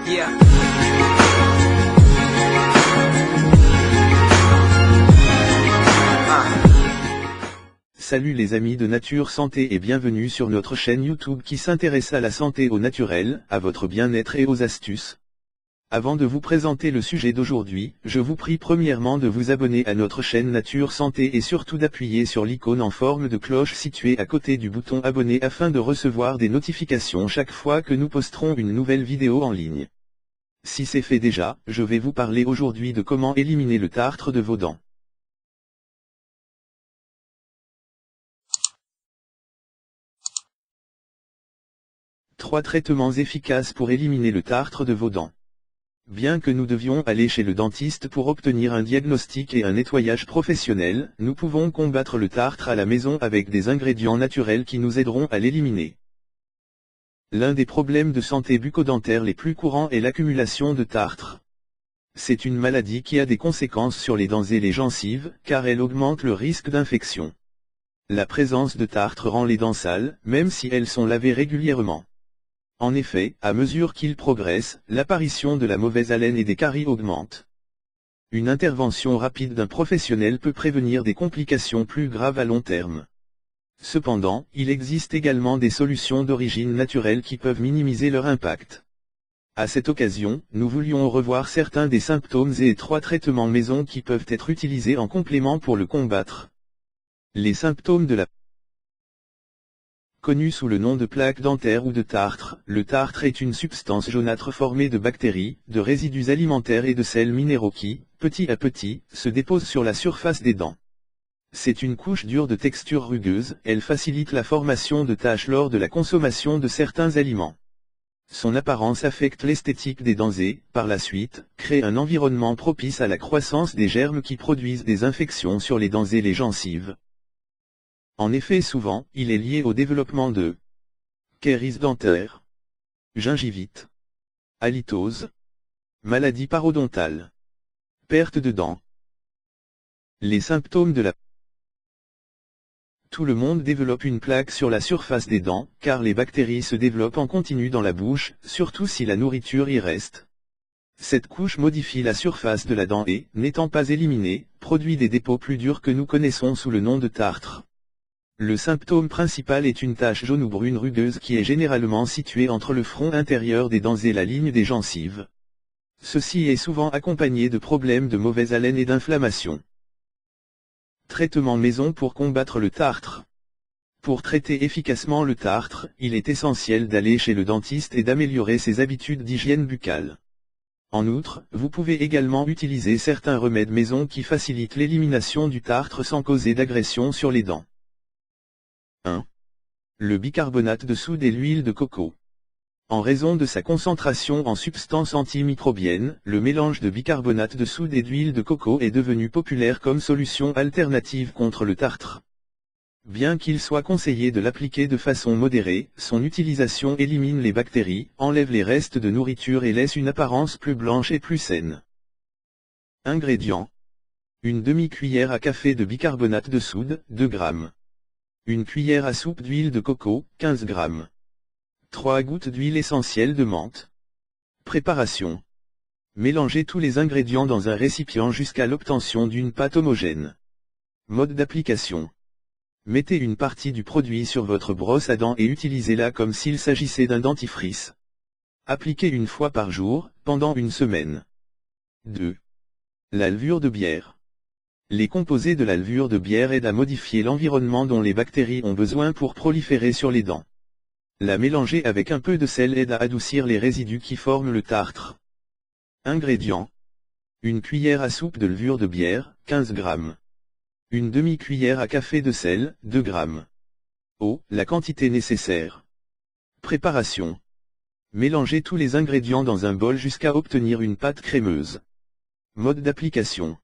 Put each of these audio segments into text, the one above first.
Yeah. Salut les amis de Nature Santé et bienvenue sur notre chaîne YouTube qui s'intéresse à la santé au naturel, à votre bien-être et aux astuces. Avant de vous présenter le sujet d'aujourd'hui, je vous prie premièrement de vous abonner à notre chaîne Nature Santé et surtout d'appuyer sur l'icône en forme de cloche située à côté du bouton abonner afin de recevoir des notifications chaque fois que nous posterons une nouvelle vidéo en ligne. Si c'est fait déjà, je vais vous parler aujourd'hui de comment éliminer le tartre de vos dents. Trois traitements efficaces pour éliminer le tartre de vos dents. Bien que nous devions aller chez le dentiste pour obtenir un diagnostic et un nettoyage professionnel, nous pouvons combattre le tartre à la maison avec des ingrédients naturels qui nous aideront à l'éliminer. L'un des problèmes de santé bucco-dentaire les plus courants est l'accumulation de tartre. C'est une maladie qui a des conséquences sur les dents et les gencives, car elle augmente le risque d'infection. La présence de tartre rend les dents sales, même si elles sont lavées régulièrement. En effet, à mesure qu'il progresse, l'apparition de la mauvaise haleine et des caries augmente. Une intervention rapide d'un professionnel peut prévenir des complications plus graves à long terme. Cependant, il existe également des solutions d'origine naturelle qui peuvent minimiser leur impact. À cette occasion, nous voulions revoir certains des symptômes et trois traitements maison qui peuvent être utilisés en complément pour le combattre. Les symptômes de la Connu sous le nom de plaque dentaire ou de tartre, le tartre est une substance jaunâtre formée de bactéries, de résidus alimentaires et de sels minéraux qui, petit à petit, se déposent sur la surface des dents. C'est une couche dure de texture rugueuse, elle facilite la formation de taches lors de la consommation de certains aliments. Son apparence affecte l'esthétique des dents et, par la suite, crée un environnement propice à la croissance des germes qui produisent des infections sur les dents et les gencives. En effet, souvent, il est lié au développement de caries dentaires, gingivite, halitose, maladie parodontale, perte de dents. Les symptômes de la Tout le monde développe une plaque sur la surface des dents, car les bactéries se développent en continu dans la bouche, surtout si la nourriture y reste. Cette couche modifie la surface de la dent et, n'étant pas éliminée, produit des dépôts plus durs que nous connaissons sous le nom de tartre. Le symptôme principal est une tache jaune ou brune rugueuse qui est généralement située entre le front intérieur des dents et la ligne des gencives. Ceci est souvent accompagné de problèmes de mauvaise haleine et d'inflammation. Traitement maison pour combattre le tartre. Pour traiter efficacement le tartre, il est essentiel d'aller chez le dentiste et d'améliorer ses habitudes d'hygiène buccale. En outre, vous pouvez également utiliser certains remèdes maison qui facilitent l'élimination du tartre sans causer d'agression sur les dents. 1. Le bicarbonate de soude et l'huile de coco. En raison de sa concentration en substances antimicrobiennes, le mélange de bicarbonate de soude et d'huile de coco est devenu populaire comme solution alternative contre le tartre. Bien qu'il soit conseillé de l'appliquer de façon modérée, son utilisation élimine les bactéries, enlève les restes de nourriture et laisse une apparence plus blanche et plus saine. Ingrédients. Une demi-cuillère à café de bicarbonate de soude, 2 g. Une cuillère à soupe d'huile de coco, 15 g. 3 gouttes d'huile essentielle de menthe. Préparation. Mélangez tous les ingrédients dans un récipient jusqu'à l'obtention d'une pâte homogène. Mode d'application. Mettez une partie du produit sur votre brosse à dents et utilisez-la comme s'il s'agissait d'un dentifrice. Appliquez une fois par jour, pendant une semaine. 2. La levure de bière. Les composés de la levure de bière aident à modifier l'environnement dont les bactéries ont besoin pour proliférer sur les dents. La mélanger avec un peu de sel aide à adoucir les résidus qui forment le tartre. Ingrédients. Une cuillère à soupe de levure de bière, 15 g. Une demi-cuillère à café de sel, 2 g. Eau, la quantité nécessaire. Préparation. Mélangez tous les ingrédients dans un bol jusqu'à obtenir une pâte crémeuse. Mode d'application.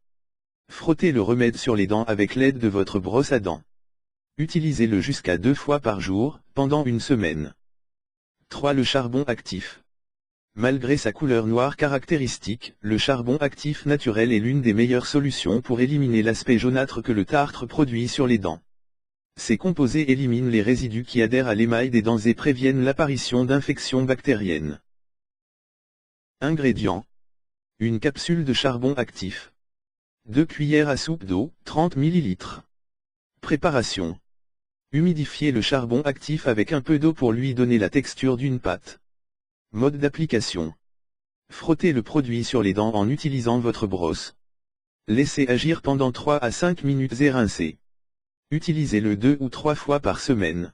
Frottez le remède sur les dents avec l'aide de votre brosse à dents. Utilisez-le jusqu'à 2 fois par jour, pendant une semaine. 3. Le charbon actif. Malgré sa couleur noire caractéristique, le charbon actif naturel est l'une des meilleures solutions pour éliminer l'aspect jaunâtre que le tartre produit sur les dents. Ces composés éliminent les résidus qui adhèrent à l'émail des dents et préviennent l'apparition d'infections bactériennes. Ingrédients. Une capsule de charbon actif. 2 cuillères à soupe d'eau, 30 ml. Préparation. Humidifiez le charbon actif avec un peu d'eau pour lui donner la texture d'une pâte. Mode d'application. Frottez le produit sur les dents en utilisant votre brosse. Laissez agir pendant 3 à 5 minutes et rincez. Utilisez-le 2 ou 3 fois par semaine.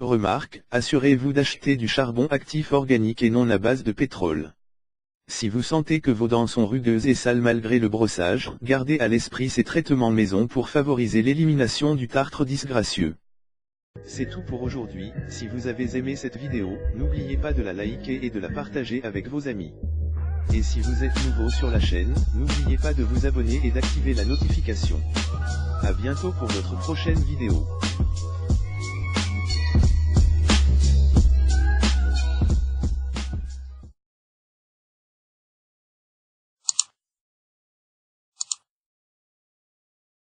Remarque, assurez-vous d'acheter du charbon actif organique et non à base de pétrole. Si vous sentez que vos dents sont rugueuses et sales malgré le brossage, gardez à l'esprit ces traitements maison pour favoriser l'élimination du tartre disgracieux. C'est tout pour aujourd'hui. Si vous avez aimé cette vidéo, n'oubliez pas de la liker et de la partager avec vos amis. Et si vous êtes nouveau sur la chaîne, n'oubliez pas de vous abonner et d'activer la notification. À bientôt pour notre prochaine vidéo.